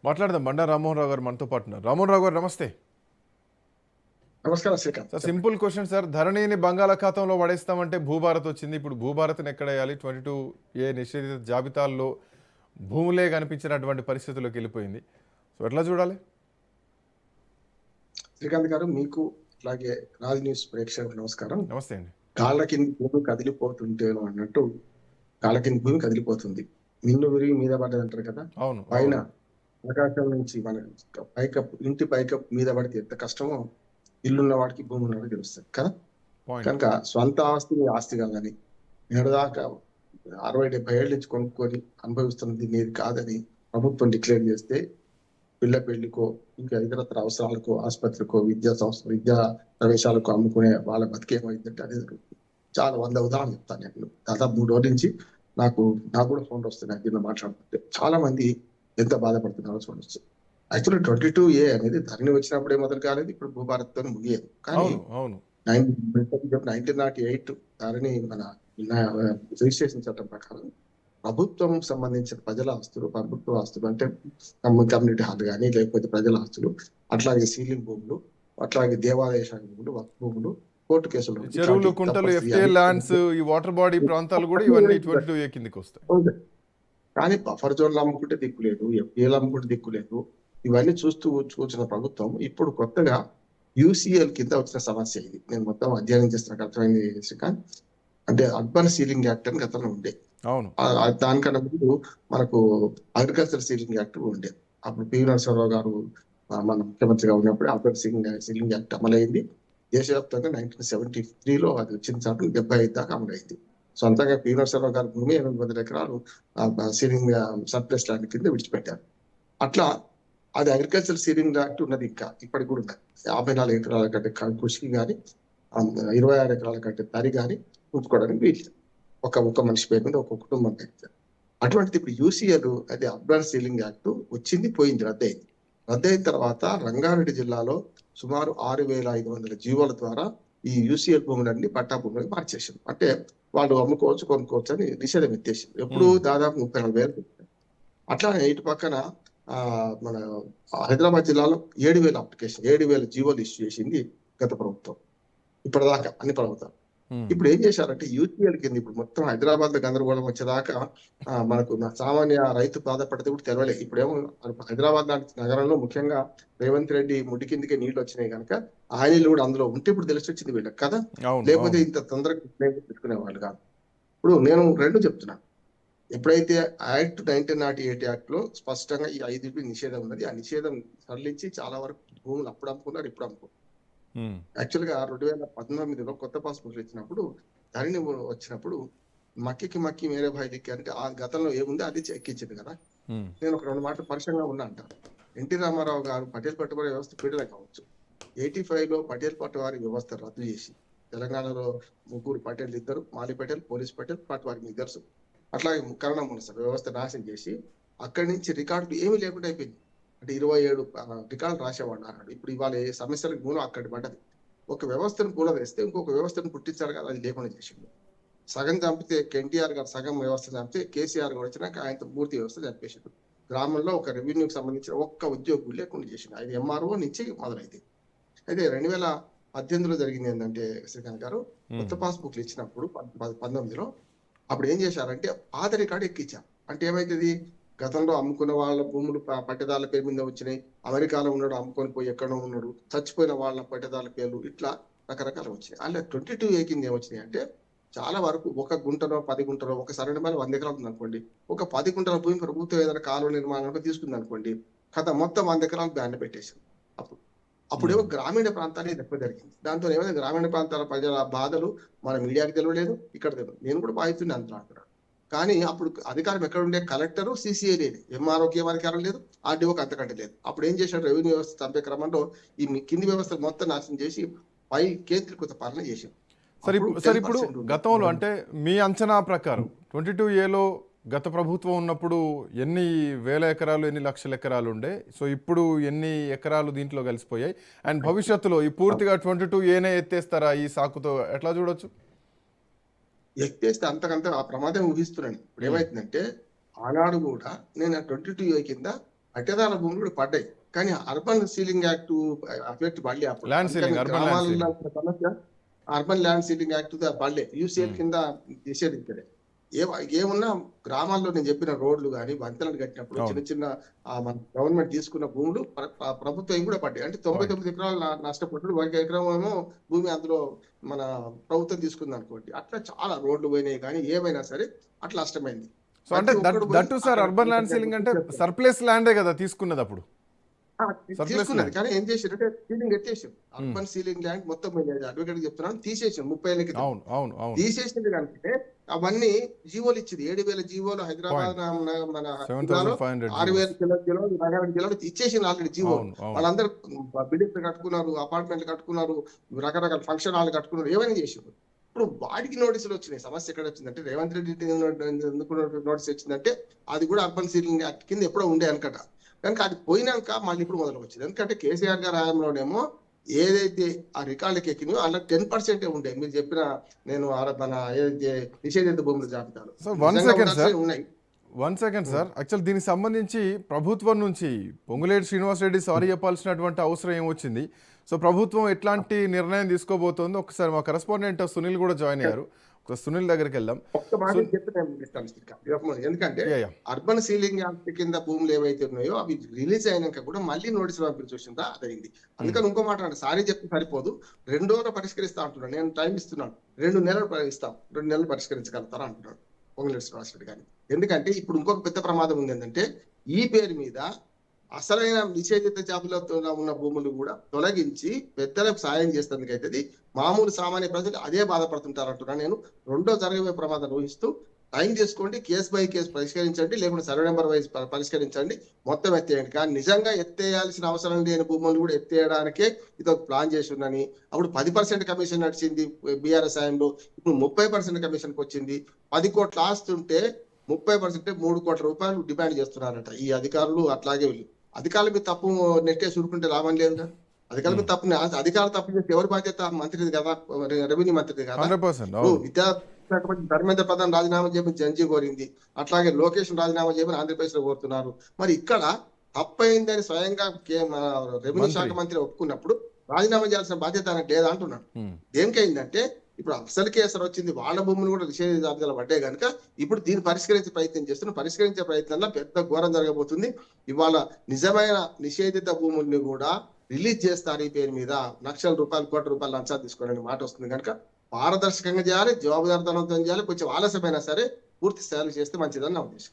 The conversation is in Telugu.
మాట్లాడదాం. బండా రామ్మోహన్ రావు గారు మనతో పాటు ఉన్నారు. రామ్మోహన్ రావు గారు నమస్తే. నమస్కారం Srikanth. Sir simple question sir. ధరణిని బంగాళాఖాతంలో పడేస్తామంటే భూభారత్ వచ్చింది. ఇప్పుడు భూభారత్ని ఎక్కడ వేయాలి? 22A నిషేధిత జాబితాల్లో భూములే కనిపించినటువంటి పరిస్థితుల్లోకి వెళ్ళిపోయింది. సో ఎట్లా చూడాలి? శ్రీకాంత్ గారు, మీకు అలాగే రాజ్ న్యూస్ ప్రేక్షకులకు నమస్కారం. నమస్తే అండి. కాళ్ళ కింద భూమి కదిలిపోతుంటేను అన్నట్టు కాళ్ళ కింద భూమి కదిలిపోతుంది. నిన్ను విరిగి మీద పడ్డది అంటారు కదా. అవును. పైన ఆకాశం నుంచి మన పైకప్పు, ఇంటి పైకప్పు మీద పడితే ఎంత కష్టమో ఇల్లున్న వాడికి భూమి ఉన్నవాడికి తెలుస్తుంది కదా. కనుక స్వంత ఆస్తిని ఆస్తిగా కానీ నేడుదాకా 60-70 ఏళ్ళ నుంచి కొనుక్కొని అనుభవిస్తున్నది నీది కాదని ప్రభుత్వం డిక్లేర్ చేస్తే పిల్ల పెళ్లికో ఇంకా ఇతరత్ర అవసరాలకో ఆసుపత్రికో విద్యా ప్రవేశాలకు అమ్ముకునే వాళ్ళ బతికేమైందంటే అదే జరుగుతుంది. చాలా 100 ఉదాహరణలు చెప్తాను. నేను దాదాపు 3 రోజుల నుంచి నాకు కూడా ఫోన్ వస్తున్నాయి దీన్ని మాట్లాడుతుంటే. చాలా మంది ఎంత బాధపడుతున్నారో చూడొచ్చు. యాక్చువల్లీ 22A అనేది ధరణి వచ్చినప్పుడే మొదలు కాలేదు, ఇప్పుడు భూభారత్తో ముగియదు. కానీ 1908 ధరణి మన రిజిస్ట్రేషన్ చట్టం ప్రకారం ప్రభుత్వం సంబంధించిన ప్రజల ఆస్తులు, ప్రభుత్వ ఆస్తులు అంటే కమ్యూనిటీ హాల్ కానీ లేకపోతే ప్రజల ఆస్తులు, అట్లాగే సీలింగ్ భూములు, అట్లాగే దేవాలయ శాఖ భూములు, వక్ఫ్ భూములు, కోర్టు కేసులు, చెరువులు, కుంటలు, FTA ల్యాండ్స్, ఈ వాటర్ బాడీ ప్రాంతాలు కూడా ఇవన్నీ 22A కిందకి వస్తాయి. కానీ బఫర్ జోన్లు అమ్ముకుంటే దిక్కులేదు, FTAలు అమ్ముకుంటే దిక్కులేదు. ఇవన్నీ చూసిన ప్రభుత్వం ఇప్పుడు కొత్తగా UCL కింద వచ్చిన సమస్య ఇది. నేను మొత్తం అధ్యయనం చేస్తున్న అర్థమైంది శ్రీకాంత్. అంటే అర్బన్ సీలింగ్ యాక్ట్ అని గతంలో ఉండే. అవును. దానికన్నా ముందు మనకు అగ్రికల్చర్ సీలింగ్ యాక్ట్ ఉండే. అప్పుడు PV నరసింహారావు గారు మన ముఖ్యమంత్రిగా ఉన్నప్పుడు అర్బన్ సీలింగ్ యాక్ట్ అమలైంది. దేశవ్యాప్తంగా 1973లో అది వచ్చిన చాటు 75 దాకా అమలైంది. సొంతంగా PV నరసింహారావు గారి భూమి 800 ఎకరాలు సీలింగ్ సర్ప్లస్ ల్యాండ్ కింద విడిచిపెట్టారు. అట్లా అది అగ్రికల్చర్ సీలింగ్ యాక్ట్ ఉన్నది, ఇంకా ఇప్పటికి కూడా ఉన్నది. 54 ఎకరాల కంటే కృషికి కానీ 26 ఎకరాల కంటే తరి కానీ ఉంచుకోవడానికి వీలు. ఒక మనిషి పేరు మీద ఒక కుటుంబం అయితే. అటువంటిది ఇప్పుడు UCL అది అర్బన్ సీలింగ్ యాక్ట్ వచ్చింది, పోయింది, రద్దయింది. రద్దయిన తర్వాత రంగారెడ్డి జిల్లాలో సుమారు 6500 జీవోల ద్వారా ఈ UCL భూములన్నీ పట్టా భూములకు మార్చేసారు. అంటే వాళ్ళు అమ్ముకోవచ్చు, కొనుక్కోవచ్చు అని నిషేధం ఎత్తేసింది. ఎప్పుడు దాదాపు 34,000. అట్లానే ఇటు పక్కన మన హైదరాబాద్ జిల్లాలో 7,000 జీవోలు ఇష్యూ చేసింది గత ప్రభుత్వం, ఇప్పటిదాకా అన్ని ప్రభుత్వాలు. ఇప్పుడు ఏం చేశారంటే UCL కింద ఇప్పుడు మొత్తం హైదరాబాద్ లో గందరగోళం వచ్చేదాకా మనకు సామాన్య రైతు బాధపడితే కూడా తెలవలే. ఇప్పుడేమో హైదరాబాద్ లాంటి నగరంలో ముఖ్యంగా రేవంత్ రెడ్డి ముడి కిందకే నీళ్లు వచ్చినాయి కనుక ఆ నీళ్ళు కూడా అందులో ఉంటే ఇప్పుడు తెలిసి వచ్చింది వీళ్ళకి కదా. లేకపోతే ఇంత తొందరగా పెట్టుకునే వాళ్ళు కాదు. ఇప్పుడు నేను 2 చెప్తున్నాను. ఎప్పుడైతే యాక్ట్ 1908 యాక్ట్ లో స్పష్టంగా ఈ 5 నిషేధం ఉన్నది, ఆ నిషేధం సడలించి చాలా వరకు భూములు అప్పుడు అమ్ముకున్నారు, ఇప్పుడు అమ్ముకున్నారు. యాక్చువల్ గా 2019లో కొత్త పాస్పోర్ట్లు ఇచ్చినప్పుడు ధరణి వచ్చినప్పుడు మక్కి మేరే భాయ్ దిక్కి అంటే ఆ గతంలో ఏముంది అది ఎక్కించింది కదా. నేను ఒక 2 మాటలు పరిశ్రమగా ఉన్నా అంటాను. ఎన్టీ రామారావు గారు పటేల్ పట్టువారి వ్యవస్థ పీడన కావచ్చు. 85లో పటేల్ పట్టువారి వ్యవస్థ రద్దు చేసి తెలంగాణలో 3 పటేల్, 2 మాలి పటేల్, పోలీస్ పటేల్, పట్టువారి 2. అట్లాగే కరోనా మునస వ్యవస్థ నాశనం చేసి అక్కడి నుంచి రికార్డులు ఏమీ లేకుండా అయిపోయింది. అంటే 27 రికార్డులు రాసేవాడు అన్నాడు. ఇప్పుడు ఇవాళ ఏ సమస్యలకు మూలం అక్కడి పడ్డది. ఒక వ్యవస్థను కూలవేస్తే ఇంకొక వ్యవస్థను పుట్టించాలి కదా, అది లేకుండా చేసిండు. సగం చంపితే KTR గారు సగం వ్యవస్థ చంపితే KCR గారు వచ్చినాక ఆయనతో పూర్తి వ్యవస్థ చంపేసిండు. గ్రామంలో ఒక రెవెన్యూకి సంబంధించిన ఒక్క ఉద్యోగులు లేకుండా చేసిండు. అది MRO నుంచి మొదలైంది. అయితే 2018లో జరిగింది ఏంటంటే శ్రీకాంత్ గారు, కొత్త పాస్బుక్లు ఇచ్చినప్పుడు 19లో అప్పుడు ఏం చేశారంటే పాత రికార్డు ఎక్కించారు. అంటే ఏమైతుంది, గతంలో అమ్ముకున్న వాళ్ళ భూములు పట్టేదారుల పేరు మీద వచ్చినాయి, అమెరికాలో ఉన్నాడు అమ్ముకొని పోయి ఎక్కడో ఉన్నాడు, చచ్చిపోయిన వాళ్ళ పట్టేదారుల పేర్లు, ఇట్లా రకరకాలు వచ్చినాయి. అలా 22A కింద ఏమొచ్చినాయి అంటే చాలా వరకు 1 గుంటలో 10 గుంటలో ఒక సరైన మేర 100 ఎకరాలు ఉంది అనుకోండి, ఒక 10 గుంటల భూమి ప్రభుత్వం ఏదైనా కాలువ నిర్మాణంలో తీసుకుంది అనుకోండి, కథ మొత్తం 100 ఎకరాలు బ్యాన్ పెట్టేసింది. అప్పుడేమో గ్రామీణ ప్రాంతానికి ఎక్కువ జరిగింది. దాంతో ఏమైనా గ్రామీణ ప్రాంతాల ప్రజల బాధలు మన మీడియాకి తెలియలేదు, ఇక్కడ తెలియదు. నేను కూడా బాధితుడిని అంటున్నాను. కానీ అప్పుడు అధికారం ఎక్కడ ఉండే, కలెక్టర్, CCA లేదు, MROకి ఏం అధికారం లేదు, RDOకి అంతకంటే లేదు. అప్పుడు ఏం చేశాడు, రెవెన్యూ వ్యవస్థ చంపే క్రమంలో ఈ కింది వ్యవస్థలు మొత్తం నాశనం చేసి పై కేంద్రీకృత పాలన చేశాం. సరే ఇప్పుడు గతంలో అంటే మీ అంచనా ప్రకారం 22Aలో గత ప్రభుత్వం ఉన్నప్పుడు ఎన్ని వేల ఎకరాలు, ఎన్ని లక్షల ఎకరాలు ఉండే, సో ఇప్పుడు ఎన్ని ఎకరాలు దీంట్లో కలిసిపోయాయి, అండ్ భవిష్యత్తులో ఈ పూర్తిగా 22Aనే ఎత్తేస్తారా ఈ సాకుతో, ఎట్లా చూడొచ్చు? ఎత్తేస్తే అంతకంత ఆ ప్రమాదం ఊహిస్తున్నాను. ఇప్పుడు ఏమైతుందంటే ఆనాడు కూడా నేను 22A కింద పట్టేదారుల భూములు కూడా పడ్డాయి. కానీ అర్బన్ సీలింగ్ యాక్ట్ ఎఫెక్ట్ పడలే అప్పుడు. ల్యాండ్ అందుకని సీలింగ్, అర్బన్ ల్యాండ్ గ్రామాలలో సీలింగ్. ఉన్న సమస్య అర్బన్ ల్యాండ్ సీలింగ్ యాక్ట్ పడలే. యూసీఎల్ ఉమ్. కింద నిషేధించలే. ఏమున్నా గ్రామాల్లో నేను చెప్పిన రోడ్లు కానీ వంతెనలు కట్టినప్పుడు అవును. చిన్న చిన్న మన గవర్నమెంట్ తీసుకున్న భూములు ప్రభుత్వం కూడా పడ్డాయి. అంటే 99 పాయింట్. ఎకరాలు నష్టపడ్డాడు. 1 ఎకరం ఏమో భూమి అందులో మన ప్రభుత్వం తీసుకుంది అనుకోండి. అట్లా చాలా రోడ్లు పోయినాయి కానీ ఏమైనా సరే అట్లా నష్టమైంది. సో అంటే ప్రతి ఒక్కడు పోయి దట్టు సార్ అక్కడ అర్బన్ ల్యాండ్ సీలింగ్ అంటే చెప్తారు. సర్ప్లస్ ల్యాండే కదా తీసుకున్నది అప్పుడు. ఆ, సర్ప్లస్ తీసుకున్నది ల్యాండ్. కానీ ఏం చేసారంటే సీలింగ్ ఎత్తేసారు. అర్బన్ సీలింగ్ ల్యాండ్ మొత్తం అడ్వకేట్ చెప్తున్నాను తీసేసారు 30 ఏళ్ళ క్రితం. అవును అవును అవును. తీసేసింది కంటే అవన్నీ జీవోలు ఇచ్చింది. 7,000 జీవోలు హైదరాబాద్ మన జిల్లాలో 7,500 6,000 జిల్లాలు నగరం జిల్లాలో ఇచ్చేసింది ఆల్రెడీ జీవో. అవును అవును. వాళ్ళందరూ బిల్డింగ్లు కట్టుకున్నారు, అపార్ట్మెంట్లు కట్టుకున్నారు, రకరకాల ఫంక్షన్ హాల్ కట్టుకున్నారు, ఏమైనా చేసారు. ఇప్పుడు వాడికి నోటీసులు వచ్చినాయి. సమస్య ఎక్కడ వచ్చిందంటే రేవంత్ రెడ్డి ఎందుకు నోటీస్ వచ్చిందంటే అది కూడా అర్బన్ సీలింగ్ యాక్ట్ కింద ఎప్పుడో ఉండే అనుకట. కనుక అది పోయినాక మళ్ళీ ఇప్పుడు మొదలు వచ్చింది. ఎందుకంటే కేసీఆర్ గారి హయాంలోనేమో ఏదైతే ఆ రికార్డుకి ఎక్కినాయో అలా 10% ఉండే. మీరు చెప్పిన నేను మన ఏదైతే నిషేధిత భూముల జాబితాలో సో వన్ సెకండ్ సార్, ఉన్నాయి. One second sir. యాక్చువల్ దీనికి సంబంధించి ప్రభుత్వం నుంచి పొంగులేటి శ్రీనివాసరెడ్డి సారీ చెప్పాల్సినటువంటి అవసరం ఏమొచ్చింది? సో ప్రభుత్వం ఎట్లాంటి నిర్ణయం తీసుకోబోతోంది? ఒకసారి మా కరెస్పాండెంట్ సునీల్ కూడా జాయిన్ అయ్యారు. సునీల్ దగ్గరికి వెళ్దాం. ఒక్క మాట చెప్పి నేను ముగిస్తాను శ్రీకాంత్. ఎందుకంటే yeah, yeah. Urban ceiling act కింద భూములు ఏవైతే ఉన్నాయో అవి రిలీజ్ అయినాక కూడా మళ్ళీ నోటీసులు పంపించొచ్చిందా అదైంది. అందుకని ఇంకో మాట అంటే సారీ చెప్తే సరిపోదు, 2 రోజులు పరిష్కరిస్తా అంటున్నాను. నేను టైం ఇస్తున్నాను, 2 నెలలు ఇస్తాం, 2 నెలలు పరిష్కరించగలుగుతారా అంటున్నాడు పొంగులేటి శ్రీనివాసరెడ్డి గారిని. ఎందుకంటే ఇప్పుడు ఇంకొక పెద్ద ప్రమాదం ఉంది ఏంటంటే ఈ పేరు మీద అసలైన నిషేధిత జాబితాలో ఉన్న భూములు కూడా తొలగించి పెద్దలకు సాయం చేసేందుకు అవుతుంది. మామూలు సామాన్య ప్రజలు అదే బాధపడుతుంటారు అంటున్నాను నేను. రెండో జరగబోయే ప్రమాదం ఊహిస్తూ టైం తీసుకోండి, కేసు బై కేసు పరిష్కరించండి, లేకుంటే సర్వే నెంబర్ వైజ్ పరిష్కరించండి, మొత్తం ఎత్తేయండి. కానీ నిజంగా ఎత్తేయాల్సిన అవసరం లేని భూములు కూడా ఎత్తేయడానికే ఇది ఒక ప్లాన్ చేసి ఉందని. అప్పుడు 10% కమిషన్ నడిచింది బీఆర్ఎస్ హయాంలో, ఇప్పుడు 30% కమిషన్కి వచ్చింది. 10 కోట్ల ఆస్తి ఉంటే 30% 3 కోట్ల రూపాయలు డిమాండ్ చేస్తున్నారట ఈ అధికారులు. అట్లాగే వీళ్ళు అధికారుల మీద తప్పు నెట్టేసి ఊరుకుంటే లాభం లేదుగా. అధికారుల మీద తప్పు, అధికారులు తప్పు చేస్తే ఎవరి బాధ్యత? మంత్రిది కదా, రెవెన్యూ మంత్రిది కదా. 100%. విద్యాశాఖ మంత్రి ధర్మేంద్ర ప్రధాన్ రాజీనామా చేయమని జంజీ కోరింది, అట్లాగే లోకేష్ రాజీనామా చేయమని ఆంధ్రప్రదేశ్ లో కోరుతున్నారు. మరి ఇక్కడ తప్పైందని స్వయంగా మన రెవెన్యూ శాఖ మంత్రి ఒప్పుకున్నప్పుడు రాజీనామా చేయాల్సిన బాధ్యత ఆయనకు లేదా అంటున్నాను. దేనికైందంటే ఇప్పుడు అసలు కేసరి వచ్చింది, వాళ్ళ భూములు కూడా నిషేధ జాబితాలో పడ్డాయి కనుక ఇప్పుడు దీన్ని పరిష్కరించే ప్రయత్నం చేస్తున్న. పరిష్కరించే ప్రయత్నంలో పెద్ద ఘోరం జరగబోతుంది. ఇవాళ నిజమైన నిషేధిత భూముల్ని కూడా రిలీజ్ చేస్తారు ఈ పేరు మీద. లక్షల రూపాయలు, కోట్ల రూపాయలు లంచాలు తీసుకోవాలని మాట వస్తుంది కనుక పారదర్శకంగా చేయాలి, జవాబుదారితనంతో చేయాలి. కొంచెం ఆలస్యమైనా సరే పూర్తి స్థాయిలో చేస్తే మంచిదని నా ఉద్దేశం.